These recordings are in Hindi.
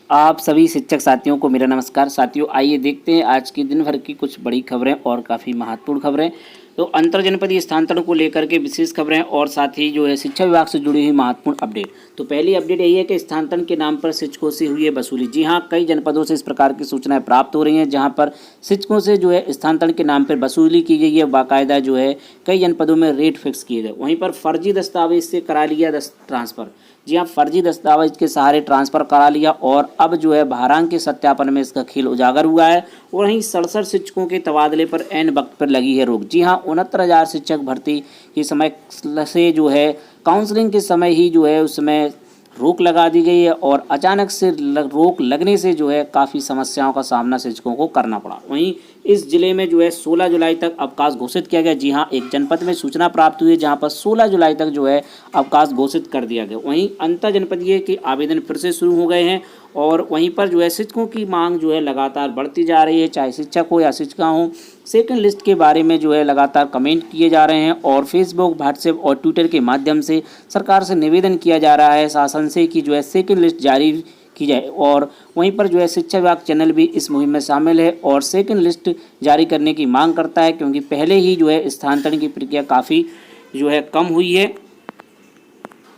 आप सभी शिक्षक साथियों को मेरा नमस्कार। साथियों, आइए देखते हैं आज की दिन भर की कुछ बड़ी खबरें और काफ़ी महत्वपूर्ण खबरें। तो अंतर जनपदीय स्थानांतरण को लेकर के विशेष खबरें और साथ ही जो है शिक्षा विभाग से जुड़ी हुई महत्वपूर्ण अपडेट। तो पहली अपडेट यही है कि स्थानांतरण के नाम पर शिक्षकों से हुई है वसूली। जी हाँ, कई जनपदों से इस प्रकार की सूचनाएं प्राप्त हो रही हैं जहां पर शिक्षकों से जो है स्थानांतरण के नाम पर वसूली की गई है। बाकायदा जो है कई जनपदों में रेट फिक्स किए गए। वहीं पर फर्जी दस्तावेज से करा लिया ट्रांसफ़र। जी हाँ, फर्जी दस्तावेज के सहारे ट्रांसफ़र करा लिया और अब जो है भारांक के सत्यापन में इसका खेल उजागर हुआ है। और वहीं 67 शिक्षकों के तबादले पर ऐन वक्त पर लगी है रोक। जी हाँ, 69,000 शिक्षक भर्ती के समय से जो है काउंसलिंग के समय ही जो है उसमें रोक लगा दी गई है और अचानक से रोक लगने से जो है काफ़ी समस्याओं का सामना शिक्षकों को करना पड़ा। वहीं इस जिले में जो है 16 जुलाई तक अवकाश घोषित किया गया। जी हाँ, एक जनपद में सूचना प्राप्त हुई है जहां पर 16 जुलाई तक जो है अवकाश घोषित कर दिया गया। वहीं अंतर जनपदीय के आवेदन फिर से शुरू हो गए हैं और वहीं पर जो है शिक्षकों की मांग जो है लगातार बढ़ती जा रही है, चाहे शिक्षक हो या शिक्षिका हो। सेकंड लिस्ट के बारे में जो है लगातार कमेंट किए जा रहे हैं और फेसबुक, व्हाट्सएप और ट्विटर के माध्यम से सरकार से निवेदन किया जा रहा है शासन से कि जो है सेकंड लिस्ट जारी की जाए। और वहीं पर जो है शिक्षा विभाग चैनल भी इस मुहिम में शामिल है और सेकंड लिस्ट जारी करने की मांग करता है, क्योंकि पहले ही जो है स्थानांतरण की प्रक्रिया काफ़ी जो है कम हुई है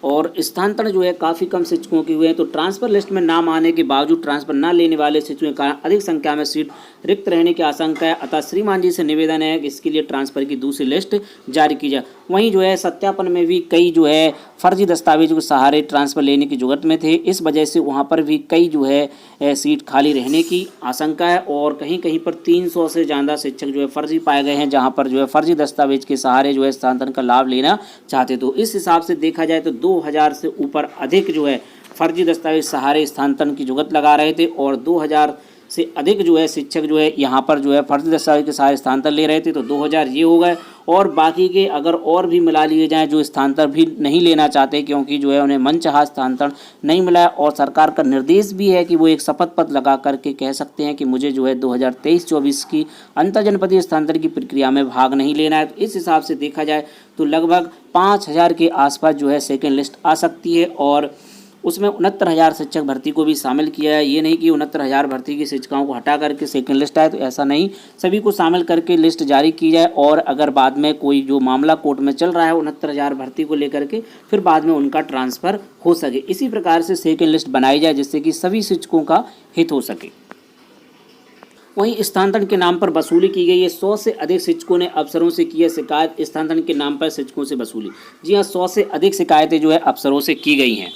और स्थानांतरण जो है काफ़ी कम शिक्षकों की हुए हैं। तो ट्रांसफ़र लिस्ट में नाम आने के बावजूद ट्रांसफ़र न लेने वाले शिक्षकों के कारण अधिक संख्या में सीट रिक्त रहने की आशंका है। अतः श्रीमान जी से निवेदन है कि इसके लिए ट्रांसफ़र की दूसरी लिस्ट जारी की जाए। वहीं जो है सत्यापन में भी कई जो है फर्जी दस्तावेजों के सहारे ट्रांसफ़र लेने की जुगत में थे। इस वजह से वहाँ पर भी कई जो है सीट खाली रहने की आशंका है और कहीं कहीं पर 300 से ज़्यादा शिक्षक जो है फर्जी पाए गए हैं जहाँ पर जो है फर्जी दस्तावेज के सहारे जो है स्थानांतरण का लाभ लेना चाहते। तो इस हिसाब से देखा जाए तो 2000 से ऊपर अधिक जो है फर्जी दस्तावेज सहारे स्थानांतरण की जुगत लगा रहे थे और 2000 से अधिक जो है शिक्षक जो है यहाँ पर जो है फर्जी दस्तावेज के सहारे स्थानांतरण ले रहे थे। तो 2000 ये हो गए और बाकी के अगर और भी मिला लिए जाएं जो स्थानांतरण भी नहीं लेना चाहते, क्योंकि जो है उन्हें मनचाहा स्थानांतरण नहीं मिला है और सरकार का निर्देश भी है कि वो एक शपथ पत्र लगा करके कह सकते हैं कि मुझे जो है 2023-24 की अंतर जनपदीय स्थानांतरण की प्रक्रिया में भाग नहीं लेना है। तो इस हिसाब से देखा जाए तो लगभग 5000 के आसपास जो है सेकेंड लिस्ट आ सकती है और उसमें 69,000 शिक्षक भर्ती को भी शामिल किया है। ये नहीं कि 69,000 भर्ती की शिक्षिकाओं को हटा करके सेकंड लिस्ट आए, तो ऐसा नहीं, सभी को शामिल करके लिस्ट जारी की जाए और अगर बाद में कोई जो मामला कोर्ट में चल रहा है 69,000 भर्ती को लेकर के फिर बाद में उनका ट्रांसफ़र हो सके। इसी प्रकार से सेकंड लिस्ट बनाई जाए जिससे कि सभी शिक्षकों का हित हो सके। वहीं स्थानांतरण के नाम पर वसूली की गई है। 100 से अधिक शिक्षकों ने अफसरों से की है शिकायत। स्थानांतरण के नाम पर शिक्षकों से वसूली। जी हाँ, 100 से अधिक शिकायतें जो है अफसरों से की गई हैं।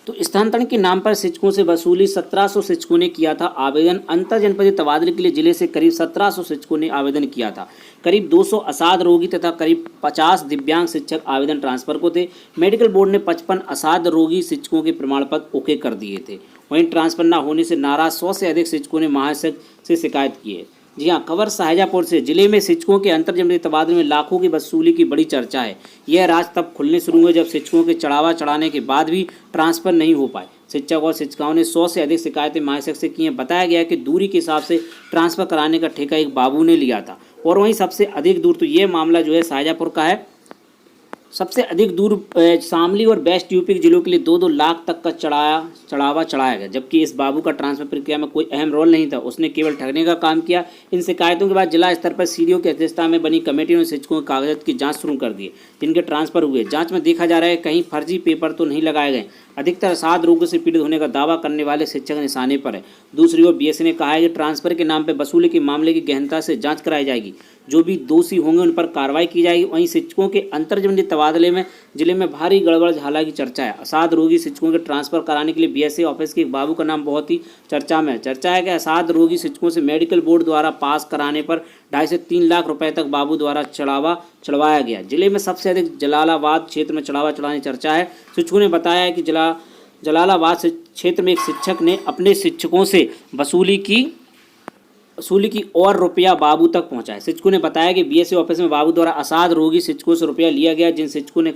तो स्थानांतरण के नाम पर शिक्षकों से वसूली 1700 शिक्षकों ने किया था आवेदन। अंतर जनपदीय तबादले के लिए जिले से करीब 1700 शिक्षकों ने आवेदन किया था। करीब 200 असाध रोगी तथा करीब 50 दिव्यांग शिक्षक आवेदन ट्रांसफर को थे। मेडिकल बोर्ड ने 55 असाध रोगी शिक्षकों के प्रमाण पत्र ओके कर दिए थे। वहीं ट्रांसफर न होने से नाराज 100 से अधिक शिक्षकों ने महाशिक्षक से शिकायत की है। जी हाँ, खबर शाहजहाँपुर से। जिले में शिक्षकों के अंतर जनपदीय तबादले में लाखों की वसूली की बड़ी चर्चा है। यह राज तब खुलने शुरू हुए जब शिक्षकों के चढ़ावा चढ़ाने के बाद भी ट्रांसफर नहीं हो पाए। शिक्षक और शिक्षिकाओं ने 100 से अधिक शिकायतें महाशिक्षक से की हैं। बताया गया कि दूरी के हिसाब से ट्रांसफर कराने का ठेका एक बाबू ने लिया था और वहीं सबसे अधिक दूर, तो ये मामला जो है शाहजहाँपुर का है, सबसे अधिक दूर शामली और वेस्ट यूपी के जिलों के लिए 2-2 लाख तक का चढ़ावा चढ़ाया गया, जबकि इस बाबू का ट्रांसफर प्रक्रिया में कोई अहम रोल नहीं था। उसने केवल ठगने का काम किया। इन शिकायतों के बाद जिला स्तर पर सीडीओ की अध्यक्षता में बनी कमेटी ने शिक्षकों के कागजात की जांच शुरू कर दी, जिनके ट्रांसफर हुए। जांच में देखा जा रहा है कहीं फर्जी पेपर तो नहीं लगाए गए। अधिकतर असाध रोगों से पीड़ित होने का दावा करने वाले शिक्षक निशाने पर है। दूसरी ओर बीएससी ने कहा है कि ट्रांसफर के नाम पर वसूली के मामले की गहनता से जांच कराई जाएगी। जो भी दोषी होंगे उन पर कार्रवाई की जाएगी। वहीं शिक्षकों के अंतर जनपदीय तबादले में जिले में भारी गड़बड़ झाला की चर्चा है। असाध रोगी शिक्षकों के ट्रांसफर कराने के लिए बीएससी ऑफिस के एक बाबू का नाम बहुत ही चर्चा में है। चर्चा है कि असाध रोगी शिक्षकों से मेडिकल बोर्ड द्वारा पास कराने पर 2.5 से 3 लाख रुपए तक बाबू द्वारा चढ़वाया गया। जिले में सबसे अधिक जलालाबाद क्षेत्र में चढ़ावा चढ़ाने की चर्चा है। शिक्षकों ने बताया है कि जलालाबाद क्षेत्र में एक शिक्षक ने अपने शिक्षकों से वसूली की और रुपया बाबू तक पहुंचाया। शिक्षकों ने बताया कि बीएससी ऑफिस में बाबू द्वारा असाध रोगी शिक्षकों से रुपया लिया गया। जिन शिक्षकों ने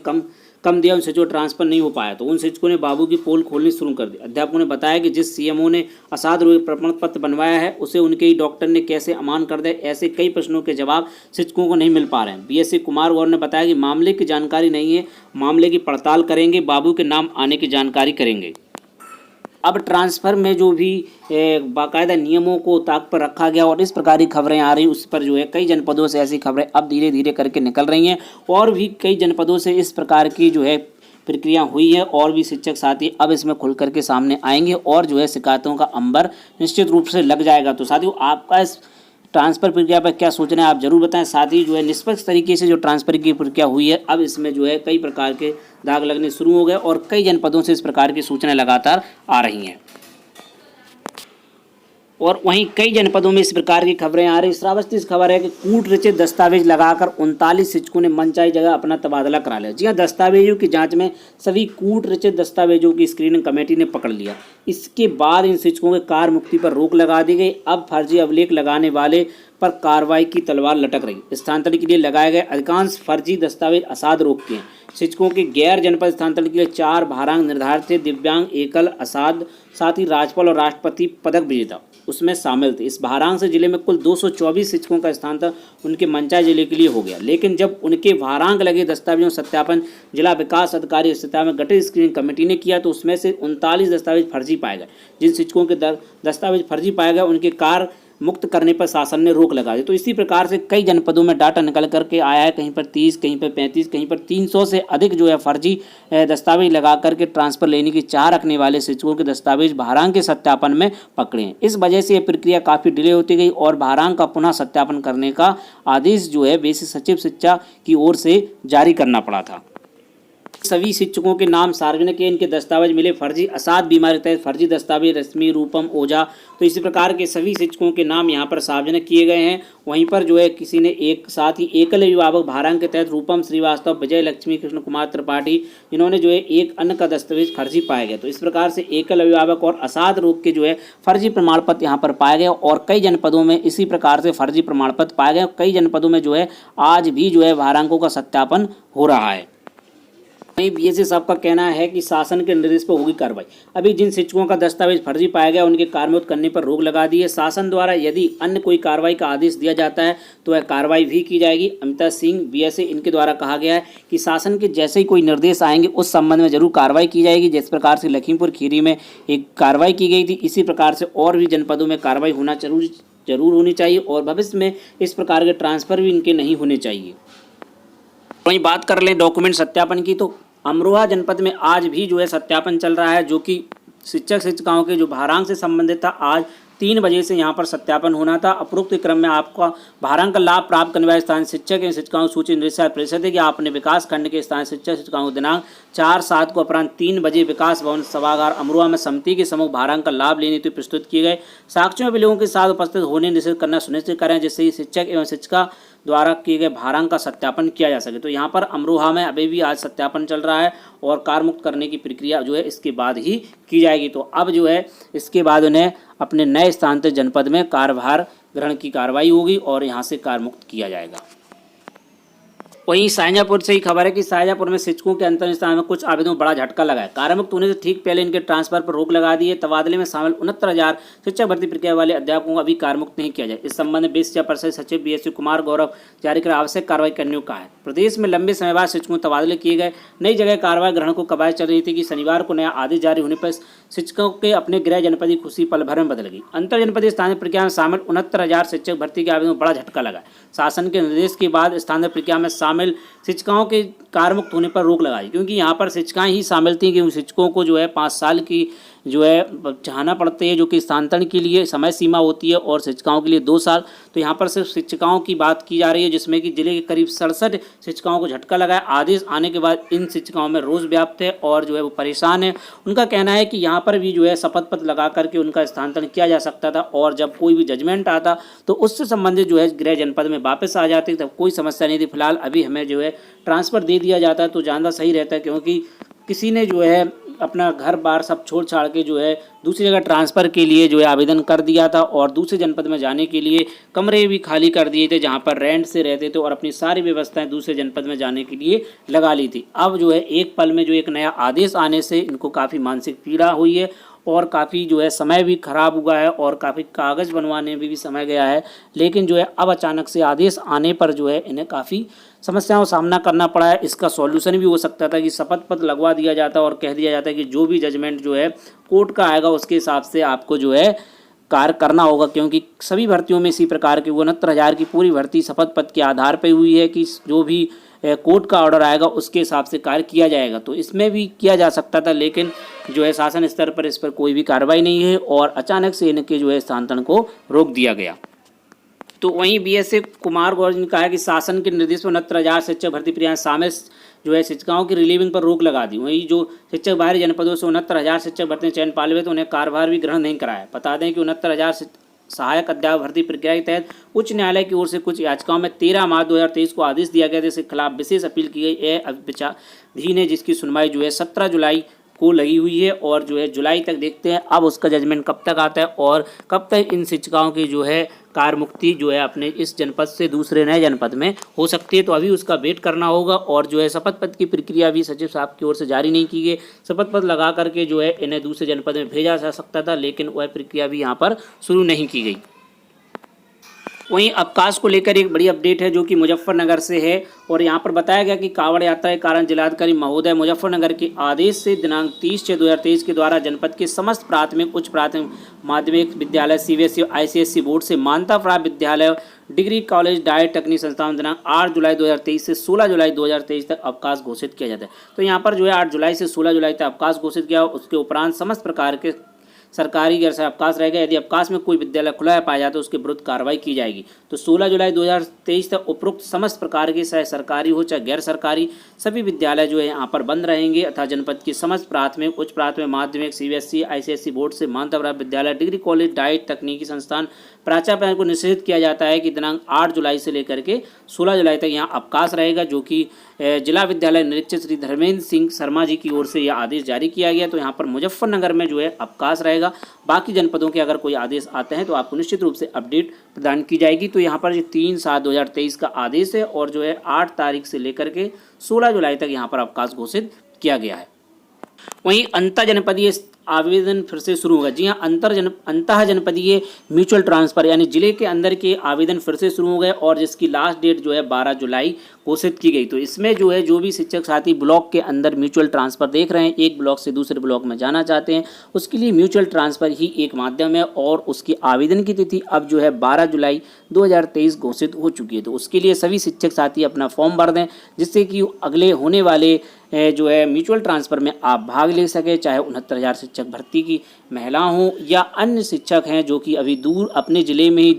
कम दिया उन शिक्षकों को ट्रांसफर नहीं हो पाया, तो उन शिक्षकों ने बाबू की पोल खोलनी शुरू कर दी। अध्यापकों ने बताया कि जिस सीएमओ ने असाध रोगी प्रमाण पत्र बनवाया है उसे उनके ही डॉक्टर ने कैसे अमान कर दिया। ऐसे कई प्रश्नों के जवाब शिक्षकों को नहीं मिल पा रहे हैं। बीएससी कुमार गौर ने बताया कि मामले की जानकारी नहीं है, मामले की पड़ताल करेंगे, बाबू के नाम आने की जानकारी करेंगे। अब ट्रांसफ़र में जो भी बाकायदा नियमों को ताक पर रखा गया और इस प्रकार की खबरें आ रही, उस पर जो है कई जनपदों से ऐसी खबरें अब धीरे धीरे करके निकल रही हैं और भी कई जनपदों से इस प्रकार की जो है प्रक्रिया हुई है और भी शिक्षक साथी अब इसमें खुल करके सामने आएंगे और जो है शिकायतों का अंबर निश्चित रूप से लग जाएगा। तो साथियों, आपका इस ट्रांसफ़र प्रक्रिया पर क्या सोचना है आप जरूर बताएं। साथ ही जो है निष्पक्ष तरीके से जो ट्रांसफ़र की प्रक्रिया हुई है, अब इसमें जो है कई प्रकार के दाग लगने शुरू हो गए और कई जनपदों से इस प्रकार की सूचनाएं लगातार आ रही हैं और वहीं कई जनपदों में इस प्रकार की खबरें आ रही। श्रावस्ती इस खबर है कि कूट रचित दस्तावेज लगाकर 39 शिक्षकों ने मनचाही जगह अपना तबादला करा लिया। जी हाँ, दस्तावेजों की जांच में सभी कूट रचित दस्तावेजों की स्क्रीनिंग कमेटी ने पकड़ लिया। इसके बाद इन शिक्षकों के कार मुक्ति पर रोक लगा दी गई। अब फर्जी अभिलेख लगाने वाले पर कार्रवाई की तलवार लटक रही। स्थानांतरण के लिए लगाए गए अधिकांश फर्जी दस्तावेज असाध रोग के हैं। शिक्षकों के गैर जनपद स्थानांतरण के लिए 4 भारांक निर्धारित थे। दिव्यांग, एकल, असाध, साथ ही राज्यपाल और राष्ट्रपति पदक विजेता उसमें शामिल थे। इस भारांक से जिले में कुल 224 शिक्षकों का स्थानांतरण उनके मनचाही जिले के लिए हो गया, लेकिन जब उनके भारांक लगे दस्तावेजों सत्यापन जिला विकास अधिकारी स्थिति में गठित स्क्रीनिंग कमेटी ने किया तो उसमें से 39 दस्तावेज फर्जी पाए गए। जिन शिक्षकों के दस्तावेज फर्जी पाए गए उनके कार मुक्त करने पर शासन ने रोक लगा दी। तो इसी प्रकार से कई जनपदों में डाटा निकल करके आया है, कहीं पर 30, कहीं पर 35, कहीं पर 300 से अधिक जो है फर्जी दस्तावेज लगा करके ट्रांसफ़र लेने की चाह रखने वाले शिक्षकों के दस्तावेज भारांक के सत्यापन में पकड़े हैं। इस वजह से यह प्रक्रिया काफ़ी डिले होती गई और भारांक का पुनः सत्यापन करने का आदेश जो है बेसिक सचिव शिक्षा की ओर से जारी करना पड़ा था। सभी शिक्षकों के नाम सार्वजनिक, इनके दस्तावेज मिले फर्जी। असाध बीमारी तहत फर्जी दस्तावेज रश्मि, रूपम, ओझा, तो इसी प्रकार के सभी शिक्षकों के नाम यहाँ पर सार्वजनिक किए गए हैं। वहीं पर जो है किसी ने एक साथ ही एकल अभिभावक भारांक के तहत रूपम श्रीवास्तव, विजय लक्ष्मी, कृष्ण कुमार त्रिपाठी, जिन्होंने जो है एक अन्य का दस्तावेज फर्जी पाए गए। तो इस प्रकार से एकल अभिभावक और असाध रोग के जो है फर्जी प्रमाण पत्र यहाँ पर पाए गए और कई जनपदों में इसी प्रकार से फर्जी प्रमाण पत्र पाए गए। कई जनपदों में जो है आज भी जो है भारांकों का सत्यापन हो रहा है। वहीं बीएससी साहब का कहना है कि शासन के निर्देश पर होगी कार्रवाई। अभी जिन शिक्षकों का दस्तावेज फर्जी पाया गया उनके कार्यान्वित करने पर रोक लगा दी है। शासन द्वारा यदि अन्य कोई कार्रवाई का आदेश दिया जाता है तो वह कार्रवाई भी की जाएगी। अमिता सिंह, बीएससी, इनके द्वारा कहा गया है कि शासन के जैसे ही कोई निर्देश आएंगे उस संबंध में जरूर कार्रवाई की जाएगी। जिस प्रकार से लखीमपुर खीरी में एक कार्रवाई की गई थी, इसी प्रकार से और भी जनपदों में कार्रवाई होना जरूर होनी चाहिए और भविष्य में इस प्रकार के ट्रांसफ़र भी इनके नहीं होने चाहिए। वहीं बात कर लें डॉक्यूमेंट सत्यापन की, तो अमरोहा जनपद में आज भी जो है सत्यापन चल रहा है, जो कि शिक्षक शिक्षिकाओं के जो भारांक से संबंधित था। आज 3 बजे से यहाँ पर सत्यापन होना था। उपरोक्त क्रम में आपका भारांक का लाभ प्राप्त करने वाले स्थानीय शिक्षक एवं शिक्षिकाओं की सूची निर्देशालय परिषद है कि आपने विकास खंड के स्थानीय शिक्षक शिक्षिकाओं को दिनांक 4/7 को अपराह्न 3 बजे विकास भवन सभागार अमरोहा में समिति के सम्मुख भारांक का लाभ लेने हेतु प्रस्तुत किए गए साक्ष्यों में लोगों के साथ उपस्थित होने निश्चित करना सुनिश्चित करें, जिससे ही शिक्षक एवं शिक्षिका द्वारा किए गए भारांक का सत्यापन किया जा सके। तो यहाँ पर अमरोहा में अभी भी आज सत्यापन चल रहा है और कार मुक्त करने की प्रक्रिया जो है इसके बाद ही की जाएगी। तो अब जो है इसके बाद उन्हें अपने नए स्थानांतरित जनपद में कार्यभार ग्रहण की कार्रवाई होगी और यहाँ से कार मुक्त किया जाएगा। वहीं शाहजहाँपुर से ही खबर है कि शाहजहाँपुर में शिक्षकों के अंतर स्थान में कुछ आवेदनों बड़ा झटका लगा है। कार्यमुक्त होने से ठीक पहले इनके ट्रांसफर पर रोक लगा दी है। तबादले में शामिल 69,000 शिक्षक भर्ती प्रक्रिया वाले अध्यापकों को अभी कार्यमुक्त नहीं किया जाए। इस संबंध में शिक्षा परिषद सचिव बीएससी कुमार गौरव जारी कर आवश्यक कार्रवाई करने को कहा है। प्रदेश में लंबे समय बाद शिक्षकों तबादले किए गए। नई जगह कार्रवाई ग्रहण को कवायद चल रही थी कि शनिवार को नया आदेश जारी होने पर शिक्षकों के अपने गृह जनपदी खुशी पल भर में बदल गई। अंतर जनपदीय स्थानीय प्रक्रिया में शामिल 69,000 शिक्षक भर्ती के आवेदन को बड़ा झटका लगा। शासन के निर्देश के बाद स्थानीय प्रक्रिया में शामिल शिक्षिकाओं के कार्यमुक्त होने पर रोक लगाई, क्योंकि यहाँ पर शिक्षिकाएं ही शामिल थी कि शिक्षकों को जो है 5 साल की जो है चाहना पड़ते हैं, जो कि स्थानांतरण के लिए समय सीमा होती है और शिक्षिकाओं के लिए 2 साल। तो यहाँ पर सिर्फ शिक्षिकाओं की बात की जा रही है, जिसमें कि जिले के करीब 67 शिक्षिकाओं को झटका लगा है। आदेश आने के बाद इन शिक्षिकाओं में रोष व्याप्त है और जो है वो परेशान है। उनका कहना है कि यहाँ पर भी जो है शपथ पत्र लगा करके उनका स्थानांतरण किया जा सकता था और जब कोई भी जजमेंट आता तो उससे संबंधित जो है गृह जनपद में वापस आ जाते, तब कोई समस्या नहीं थी। फिलहाल अभी हमें जो है ट्रांसफ़र दे दिया जाता है तो ज़्यादा सही रहता है, क्योंकि किसी ने जो है अपना घर बार सब छोड़ छाड़ के जो है दूसरी जगह ट्रांसफ़र के लिए जो है आवेदन कर दिया था और दूसरे जनपद में जाने के लिए कमरे भी खाली कर दिए थे जहां पर रेंट से रहते थे और अपनी सारी व्यवस्थाएं दूसरे जनपद में जाने के लिए लगा ली थी। अब जो है एक पल में जो एक नया आदेश आने से इनको काफ़ी मानसिक पीड़ा हुई है और काफ़ी जो है समय भी खराब हुआ है और काफ़ी कागज़ बनवाने में भी समय गया है। लेकिन जो है अब अचानक से आदेश आने पर जो है इन्हें काफ़ी समस्याओं का सामना करना पड़ा है। इसका सॉल्यूशन भी हो सकता था कि शपथ पत्र लगवा दिया जाता और कह दिया जाता कि जो भी जजमेंट जो है कोर्ट का आएगा उसके हिसाब से आपको जो है कार्य करना होगा, क्योंकि सभी भर्तियों में इसी प्रकार की 69,000 की पूरी भर्ती शपथ पत्र के आधार पर हुई है कि जो भी कोर्ट का ऑर्डर आएगा उसके हिसाब से कार्य किया जाएगा। तो इसमें भी किया जा सकता था, लेकिन जो है शासन स्तर पर इस पर कोई भी कार्रवाई नहीं है और अचानक से इनके जो है स्थानांतरण को रोक दिया गया। तो वहीं बीएसए कुमार गौर ने कहा है कि शासन के निर्देश पर 69,000 शिक्षक भर्ती प्रक्रिया शामिल जो है शिक्षिकाओं की रिलीविंग पर रोक लगा दी। वहीं जो शिक्षक बाहरी जनपदों से 69,000 शिक्षक भर्ती चयन पाले हुए तो उन्हें कार्यभार भी ग्रहण नहीं कराया। बता दें कि 69,000 सहायक अध्यापक भर्ती प्रक्रिया के तहत उच्च न्यायालय की ओर से कुछ याचिकाओं में 13 मार्च 2023 को आदेश दिया गया, जिसके खिलाफ विशेष अपील की गई है विचाराधीन है, जिसकी सुनवाई जो है 17 जुलाई को लगी हुई है और जो है जुलाई तक देखते हैं अब उसका जजमेंट कब तक आता है और कब तक इन शिक्षिकाओं की जो है कार्य मुक्ति जो है अपने इस जनपद से दूसरे नए जनपद में हो सकती है। तो अभी उसका वेट करना होगा और जो है शपथ पत्र की प्रक्रिया भी सचिव साहब की ओर से जारी नहीं की गई। शपथ पत्र लगा करके जो है इन्हें दूसरे जनपद में भेजा जा सकता था, लेकिन वह प्रक्रिया भी यहाँ पर शुरू नहीं की गई। वहीं अवकाश को लेकर एक बड़ी अपडेट है जो कि मुजफ्फरनगर से है और यहाँ पर बताया गया कि कांवड़ यात्रा के कारण जिलाधिकारी महोदय मुजफ्फरनगर के आदेश से दिनांक 30/6/2023 के द्वारा जनपद के समस्त प्राथमिक, उच्च प्राथमिक, माध्यमिक विद्यालय, सीबीएसई और आईसीएसई बोर्ड से मान्यता प्राप्त विद्यालय, डिग्री कॉलेज, डाइट तकनीक संस्थान दिनांक 8 जुलाई 2023 से 16 जुलाई 2023 तक अवकाश घोषित किया जाता है। तो यहाँ पर जो है 8 जुलाई से 16 जुलाई तक अवकाश घोषित किया। उसके उपरांत समस्त प्रकार के सरकारी गैर से अवकाश रहेगा। यदि अवकाश में कोई विद्यालय खुला है पाया जाए तो उसके विरुद्ध कार्रवाई की जाएगी। तो 16 जुलाई 2023 तक उपरोक्त समस्त प्रकार के चाहे सरकारी हो चाहे गैर सरकारी सभी विद्यालय जो है यहाँ पर बंद रहेंगे अतः जनपद की समस्त प्राथमिक, उच्च प्राथमिक, माध्यमिक, सीबीएसई, आईसीएसई बोर्ड से मान्यता प्राप्त विद्यालय, डिग्री कॉलेज, डाइट तकनीकी संस्थान, प्राचार्य को निषेधित किया जाता है कि दिनांक 8 जुलाई से लेकर के 16 जुलाई तक यहाँ अवकाश रहेगा, जो कि जिला विद्यालय निरीक्षक श्री धर्मेंद्र सिंह शर्मा जी की ओर से यह आदेश जारी किया गया। तो यहाँ पर मुजफ्फरनगर में जो है अवकाश रहेगा। बाकी जनपदों के अगर कोई आदेश आते हैं तो आपको निश्चित रूप से अपडेट प्रदान की जाएगी। तो यहाँ पर 3/7/2023 का आदेश है और जो है 8 तारीख से लेकर के 16 जुलाई तक यहाँ पर अवकाश घोषित किया गया है। वहीं अंतर जनपदीय आवेदन फिर से शुरू होगा। जी हाँ, अंतः जनपदीय म्यूचुअल ट्रांसफर यानी जिले के अंदर के आवेदन फिर से शुरू हो गए और जिसकी लास्ट डेट जो है 12 जुलाई घोषित की गई। तो इसमें जो है जो भी शिक्षक साथी ब्लॉक के अंदर म्यूचुअल ट्रांसफर देख रहे हैं, एक ब्लॉक से दूसरे ब्लॉक में जाना चाहते हैं, उसके लिए म्यूचुअल ट्रांसफर ही एक माध्यम है और उसकी आवेदन की तिथि अब जो है 12 जुलाई 2023 घोषित हो चुकी है। तो उसके लिए सभी शिक्षक साथी अपना फॉर्म भर दें, जिससे कि अगले होने वाले जो है म्यूचुअल ट्रांसफ़र में आप भाग ले सके, चाहे 69,000 शिक्षक भर्ती की महिला हों या अन्य शिक्षक हैं जो कि अभी दूर अपने ज़िले में ही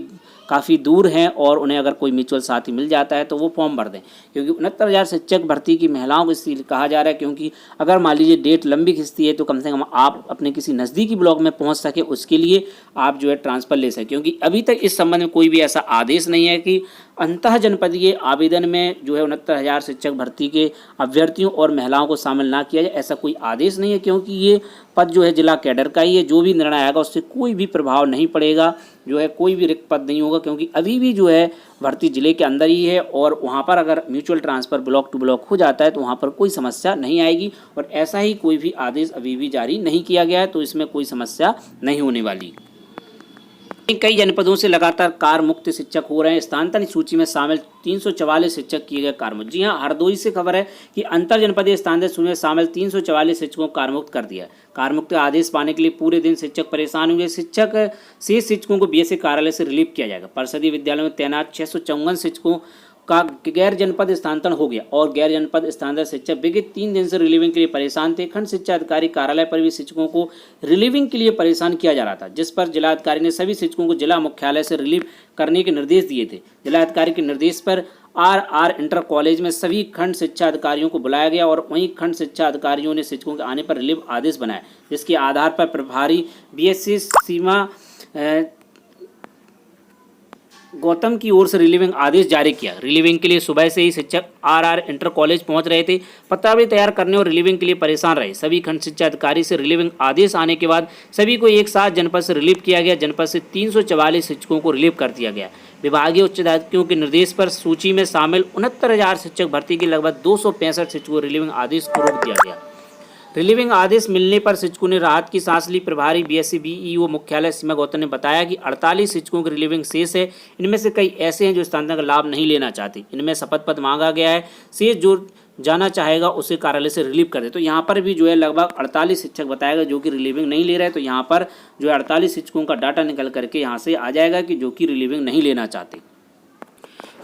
काफ़ी दूर हैं और उन्हें अगर कोई म्यूचुअल साथी मिल जाता है तो वो फॉर्म भर दें, क्योंकि 69,000 शिक्षक भर्ती की महिलाओं को इसलिए कहा जा रहा है क्योंकि अगर मान लीजिए डेट लंबी खिंचती है तो कम से कम आप अपने किसी नज़दीकी ब्लॉक में पहुंच सके, उसके लिए आप जो है ट्रांसफ़र ले सकें। क्योंकि अभी तक इस संबंध में कोई भी ऐसा आदेश नहीं है कि अंतः जनपदीय आवेदन में जो है 69,000 शिक्षक भर्ती के अभ्यर्थियों और महिलाओं को शामिल ना किया जाए, ऐसा कोई आदेश नहीं है, क्योंकि ये पद जो है जिला कैडर का ही है। जो भी निर्णय आएगा उससे कोई भी प्रभाव नहीं पड़ेगा, जो है कोई भी रिक्त पद नहीं होगा, क्योंकि अभी भी जो है भर्ती जिले के अंदर ही है और वहाँ पर अगर mutual transfer block to block हो जाता है तो वहाँ पर कोई समस्या नहीं आएगी और ऐसा ही कोई भी आदेश अभी भी जारी नहीं किया गया है, तो इसमें कोई समस्या नहीं होने वाली। कई जनपदों से लगातार कार मुक्त शिक्षक हो रहे हैं। स्थानांतरण सूची में शामिल 344 शिक्षक किए गए कार मुक्त। जी हां, हरदोई से खबर है कि अंतर जनपदीय स्थानांतरण सूची में शामिल 344 शिक्षकों को कार मुक्त कर दिया। कार मुक्त आदेश पाने के लिए पूरे दिन शिक्षक परेशान हुए। शेष शिक्षकों को बीएसए कार्यालय से रिलीव किया जाएगा। परिषदीय विद्यालयों में तैनात 654 शिक्षकों का गैर जनपद स्थानांतरण हो गया और गैर जनपद स्थानांतरण शिक्षक विगत 3 दिन से रिलीविंग के लिए परेशान थे। खंड शिक्षा अधिकारी कार्यालय पर भी शिक्षकों को रिलीविंग के लिए परेशान किया जा रहा था, जिस पर जिलाधिकारी ने सभी शिक्षकों को जिला मुख्यालय से रिलीव करने के निर्देश दिए थे। जिलाधिकारी के निर्देश पर आर इंटर कॉलेज में सभी खंड शिक्षा अधिकारियों को बुलाया गया और वहीं खंड शिक्षा अधिकारियों ने शिक्षकों के आने पर रिलीव आदेश बनाया, जिसके आधार पर प्रभारी बीएससी सीमा गौतम की ओर से रिलीविंग आदेश जारी किया। रिलीविंग के लिए सुबह से ही शिक्षक आर इंटर कॉलेज पहुंच रहे थे, पत्रावली तैयार करने और रिलीविंग के लिए परेशान रहे। सभी खंड शिक्षा अधिकारी से रिलीविंग आदेश आने के बाद सभी को एक साथ जनपद से रिलीव किया गया। जनपद से 344 शिक्षकों को रिलीव कर दिया गया। विभागीय उच्च अधिकारियों के निर्देश पर सूची में शामिल 69,000 शिक्षक भर्ती के लगभग 265 शिक्षकों को रिलीविंग आदेश को रोक दिया गया। रिलीविंग आदेश मिलने पर शिक्षकों ने राहत की सांस ली। प्रभारी बीएससी बीईओ मुख्यालय सीमा गौतम ने बताया कि 48 शिक्षकों की रिलीविंग शेष है। इनमें से कई ऐसे हैं जो स्थानांतरण का लाभ नहीं लेना चाहते। इनमें शपथ पत्र मांगा गया है। शेष जो जाना चाहेगा उसे कार्यालय से रिलीव कर दे। तो यहाँ पर भी जो है लगभग 48 शिक्षक बताया गया जो कि रिलीविंग नहीं ले रहे। तो यहाँ पर जो है 48 शिक्षकों का डाटा निकल करके यहाँ से आ जाएगा कि जो कि रिलीविंग नहीं लेना चाहते।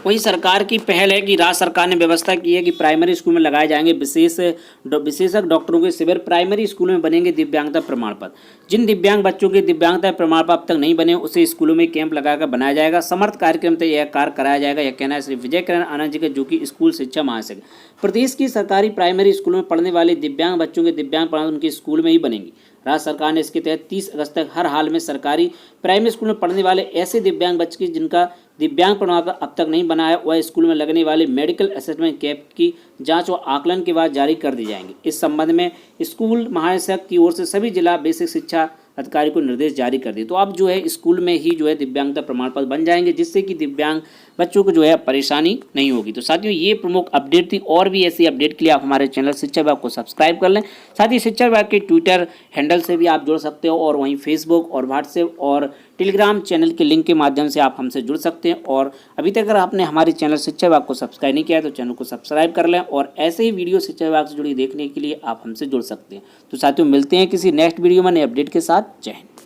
वहीं सरकार की पहल है कि राज्य सरकार ने व्यवस्था की है कि प्राइमरी स्कूल में लगाए जाएंगे विशेषज्ञ डॉक्टरों के शिविर। प्राइमरी स्कूल में बनेंगे दिव्यांगता प्रमाण पत्र। जिन दिव्यांग बच्चों के दिव्यांगता प्रमाण पत्र अब तक नहीं बने उसे स्कूलों में कैंप लगाकर बनाया जाएगा। समर्थ कार्यक्रम तक यह कार्य कराया जाएगा। यह कहना है श्री विजय किरण आनंद जी का, जो कि स्कूल शिक्षा महासचिव। प्रदेश की सरकारी प्राइमरी स्कूलों में पढ़ने वाले दिव्यांग बच्चों के दिव्यांग प्रमाण उनके स्कूल में ही बनेंगी। राज्य सरकार ने इसके तहत 30 अगस्त तक हर हाल में सरकारी प्राइमरी स्कूल में पढ़ने वाले ऐसे दिव्यांग बच्चे जिनका दिव्यांग प्रमाण पत्र अब तक नहीं बनाया वह स्कूल में लगने वाले मेडिकल असेसमेंट कैंप की जांच और आकलन के बाद जारी कर दी जाएंगे। इस संबंध में स्कूल महानिदेशक की ओर से सभी जिला बेसिक शिक्षा अधिकारी को निर्देश जारी कर दिए। तो अब जो है स्कूल में ही जो है दिव्यांगता प्रमाण पत्र बन जाएंगे, जिससे कि दिव्यांग बच्चों को जो है परेशानी नहीं होगी। तो साथियों ये प्रमुख अपडेट थी। और भी ऐसी अपडेट के लिए आप हमारे चैनल शिक्षा विभाग को सब्सक्राइब कर लें। साथ ही शिक्षा विभाग के ट्विटर हैंडल से भी आप जुड़ सकते हो और वहीं फेसबुक और व्हाट्सएप और टेलीग्राम चैनल के लिंक के माध्यम से आप हमसे जुड़ सकते हैं। और अभी तक अगर आपने हमारे चैनल शिक्षा विभाग को सब्सक्राइब नहीं किया है तो चैनल को सब्सक्राइब कर लें और ऐसे ही वीडियो शिक्षा विभाग से जुड़ी देखने के लिए आप हमसे जुड़ सकते हैं। तो साथियों मिलते हैं किसी नेक्स्ट वीडियो में नए अपडेट के साथ। जय हिंद।